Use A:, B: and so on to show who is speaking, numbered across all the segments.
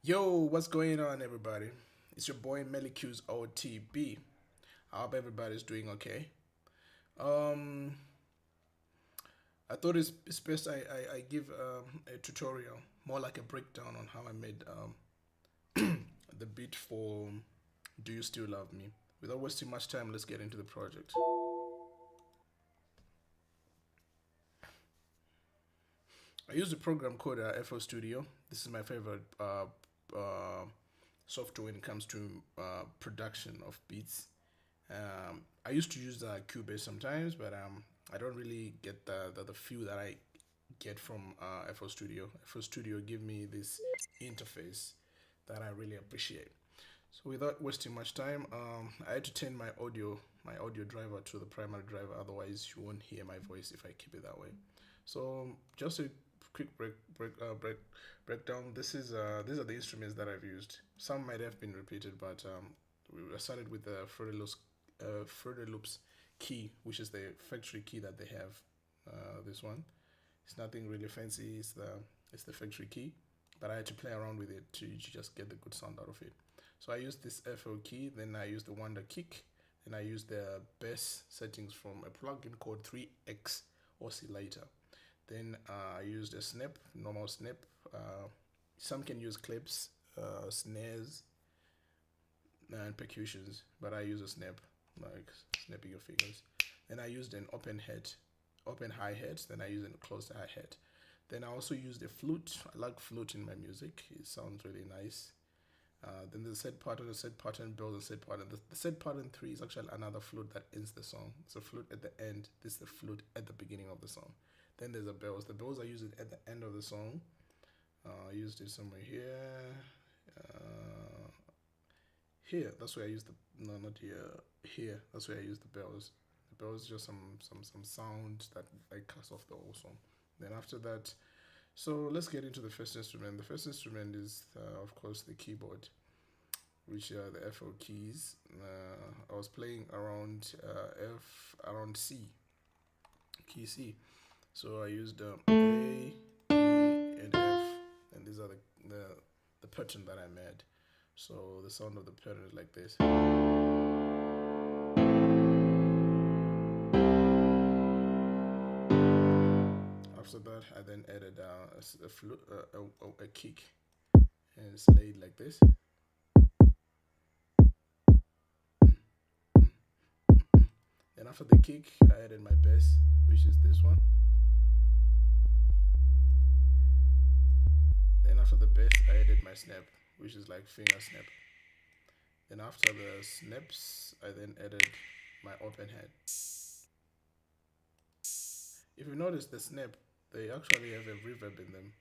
A: Yo, what's going on, everybody? It's your boy Melicuse OTB. I hope everybody's doing okay. Um, I thought it's best I give a tutorial, more like a breakdown on how I made the beat for Do You Still Love Me? Without wasting much time, let's get into the project. I use a program called FL Studio. This is my favorite software when it comes to production of beats. I used to use Cubase sometimes, but I don't really get the feel that I get from FL Studio. FL Studio give me this interface that I really appreciate. So without wasting much time, I had to turn my audio driver to the primary driver. Otherwise, you won't hear my voice if I keep it that way. So just a quick breakdown. These are the instruments that I've used. Some might have been repeated, but I started with the Fruity Loops key, which is the factory key that they have. This one, it's nothing really fancy. It's the factory key, but I had to play around with it to just get the good sound out of it. So I used this FL key, then I used the Wonder Kick, then I used the bass settings from a plugin called 3X Oscillator. Then I used a snap, normal snap. Some can use clips, snares, and percussions, but I use a snap, like snapping your fingers. Then I used an open hi hat. Then I used a closed hi hat. Then I also used a flute. I like flute in my music. It sounds really nice. Then the set pattern build, the set pattern. The set pattern 3 is actually another flute that ends the song. It's a flute at the end. This is the flute at the beginning of the song. Then there's the bells. The bells I use it at the end of the song. I used it somewhere here. Uh, Here, that's where I use the no, not here. Here, that's where I use the bells. The bells just some sound that I cast off the whole song. Then after that, so let's get into the first instrument. The first instrument is of course the keyboard, which are the FL keys. I was playing around around C, key C. So I used A, E, and F, and these are the the pattern that I made. So the sound of the pattern is like this. After that, I then added a, flute, a kick, and it's laid like this. Then after the kick, I added my bass, which is this one. Then after the bass, I added my snap, which is like finger snap. Then after the snaps, I then added my open head. If you notice the snap, they actually have a reverb in them.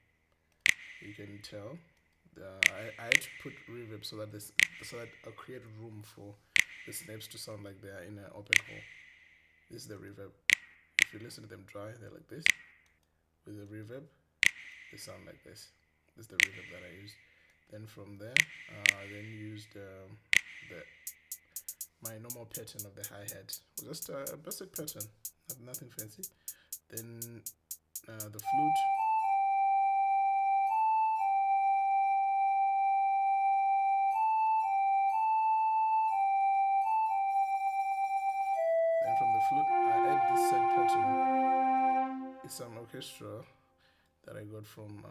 A: You can tell. I had to put reverb so that I'll create room for the snaps to sound like they are in an open hole. This is the reverb. If you listen to them dry, they're like this. With the reverb, they sound like this. This is the reverb that I used. Then from there, I then used the my normal pattern of the hi hat. Just a basic pattern, nothing fancy. Then the flute. Then from the flute, I add this set pattern. It's some orchestra that I got from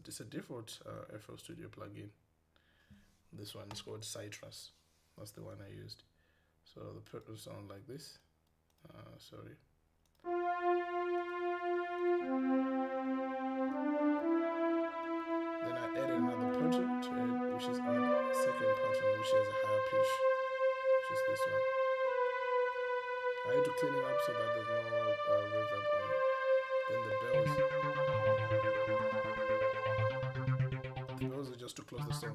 A: it's a default FL Studio plugin. This one is called Citrus. That's the one I used. So the pattern sound like this. Sorry. Then I added another pattern to it, which is another second pattern, which has a higher pitch, which is this one. I had to clean it up so that there's no reverb on it. Then the bells are just to close the song.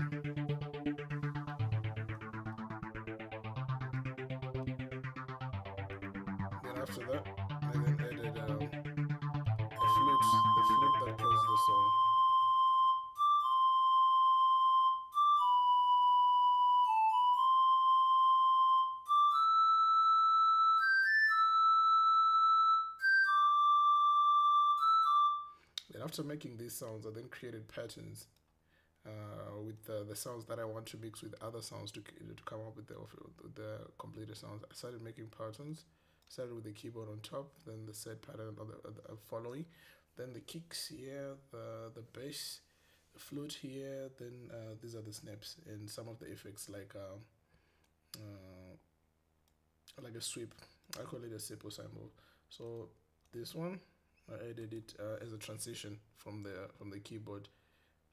A: Then after that, I then added the flute that closes the song. Then after making these sounds, I then created patterns with the sounds that I want to mix with other sounds to come up with the completed sounds. I started making patterns. Started with the keyboard on top, then the set pattern following, then the kicks here, the bass, the flute here. Then these are the snaps and some of the effects like a sweep. I call it a simple cymbal. So this one I added it as a transition from the keyboard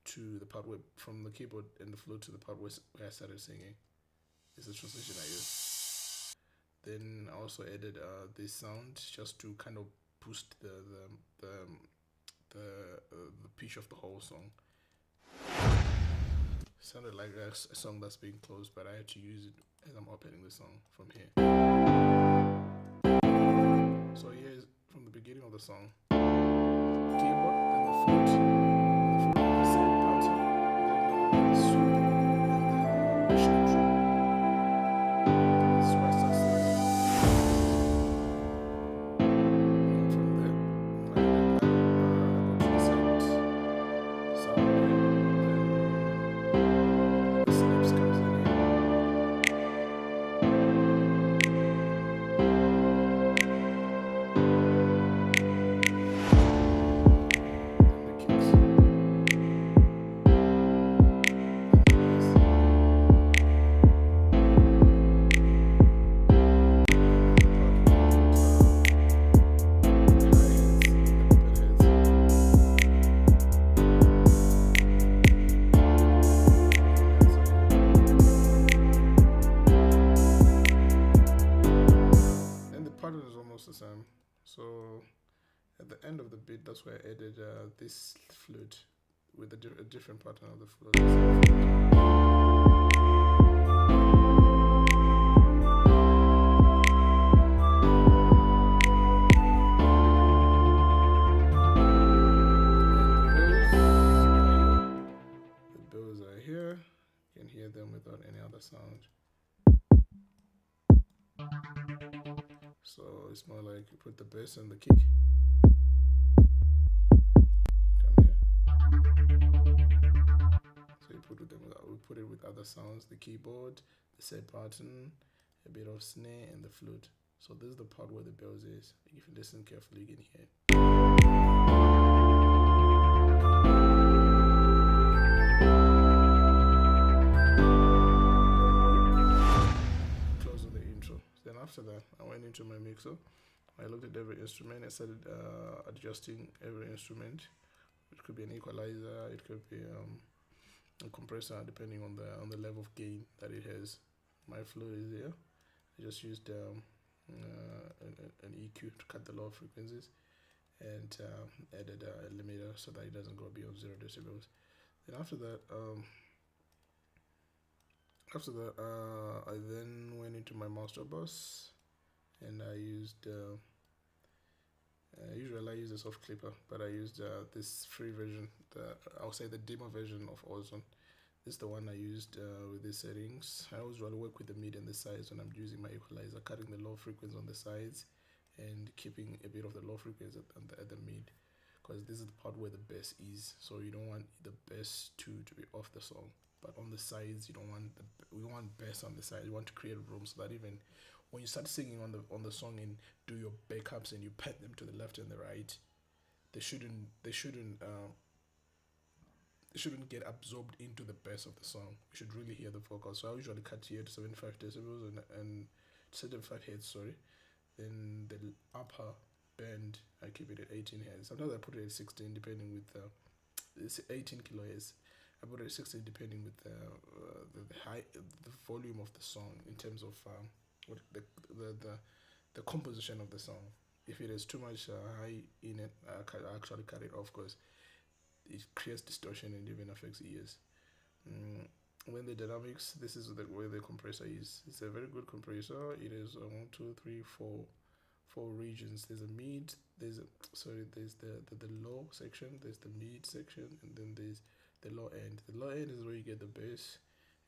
A: to the part where from the keyboard and the flute to the part where I started singing. It's a transition I use. Then I also added this sound just to kind of boost the pitch of the whole song. Sounded like a song that's being closed, but I had to use it as I'm opening the song from here. So here's from the beginning of the song. Keyboard, then the flute, the same pattern, then the sweep, and the snare drum. So I start singing. And from there, I go to the sound here, then the snaps comes in here. The same. So at the end of the beat, that's where I added this flute with a different pattern of the flute. The bills are here. You can hear them without any other sound. So it's more like you put the bass and the kick. Come here. So you put it with other sounds, the keyboard, the set pattern, a bit of snare, and the flute. So this is the part where the bells is. If you listen carefully, you can hear it. After that, I went into my mixer. I looked at every instrument. I started adjusting every instrument. It could be an equalizer. It could be a compressor, depending on the level of gain that it has. My flute is here. I just used an EQ to cut the low frequencies, and added a limiter so that it doesn't go beyond 0 decibels. Then after that, I then went into my master bus, and I used. Usually I use a soft clipper, but I used this free version. I'll say the demo version of Ozone. This is the one I used with these settings. I always rather work with the mid and the sides when I'm using my equalizer, cutting the low frequency on the sides and keeping a bit of the low frequency at the mid, because this is the part where the bass is. So you don't want the bass to be off the song. But on the sides, we want bass on the side. You want to create room so that even when you start singing on the song and do your backups and you pat them to the left and the right, they shouldn't get absorbed into the bass of the song. We should really hear the vocals. So I usually cut here to 75 decibels and 75 hertz. Sorry. Then the upper band I keep it at 18 hertz. Sometimes I put it at 16, depending with it's 18 kilohertz. I put it at 16 depending with the volume of the song in terms of what the composition of the song. If it is too much high in it, I actually cut it off, because it creates distortion and even affects ears. When the dynamics, this is where the compressor is. It's a very good compressor. It is 1, 2, 3, 4 regions. There's a mid. There's the low section. There's the mid section, and then there's the low end. The low end is where you get the bass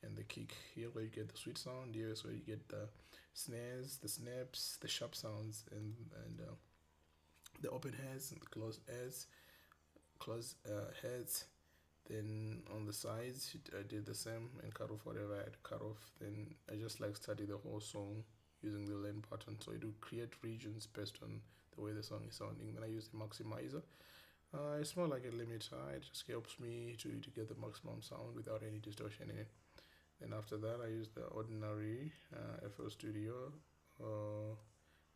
A: and the kick. Here where you get the sweet sound. Here is where you get the snares, the snaps, the sharp sounds, and the open heads and the closed heads. close heads. Then on the sides, I did the same and cut off whatever I had to cut off. Then I just like study the whole song using the learn button. So I do create regions based on the way the song is sounding. Then I use the maximizer. It's more like a limiter. It just helps me to get the maximum sound without any distortion in it. Then after that, I use the ordinary FL Studio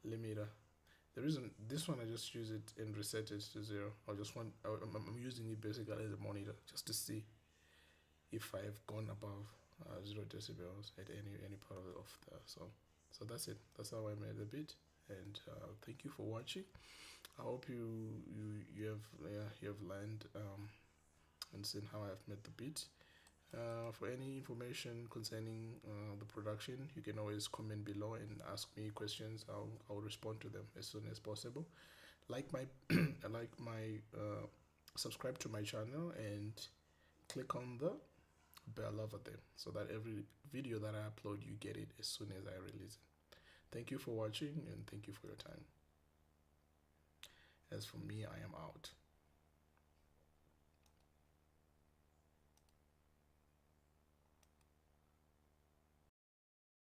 A: limiter. The reason this one I just use it and reset it to zero. I'm using it basically as a monitor just to see if I've gone above 0 decibels at any part of the song. So that's it. That's how I made the beat. And thank you for watching. I hope you have learned and seen how I've made the beat. For any information concerning the production, you can always comment below and ask me questions. I'll respond to them as soon as possible. Like my subscribe to my channel and click on the bell over there so that every video that I upload you get it as soon as I release it. Thank you for watching and thank you for your time. As for me, I am out.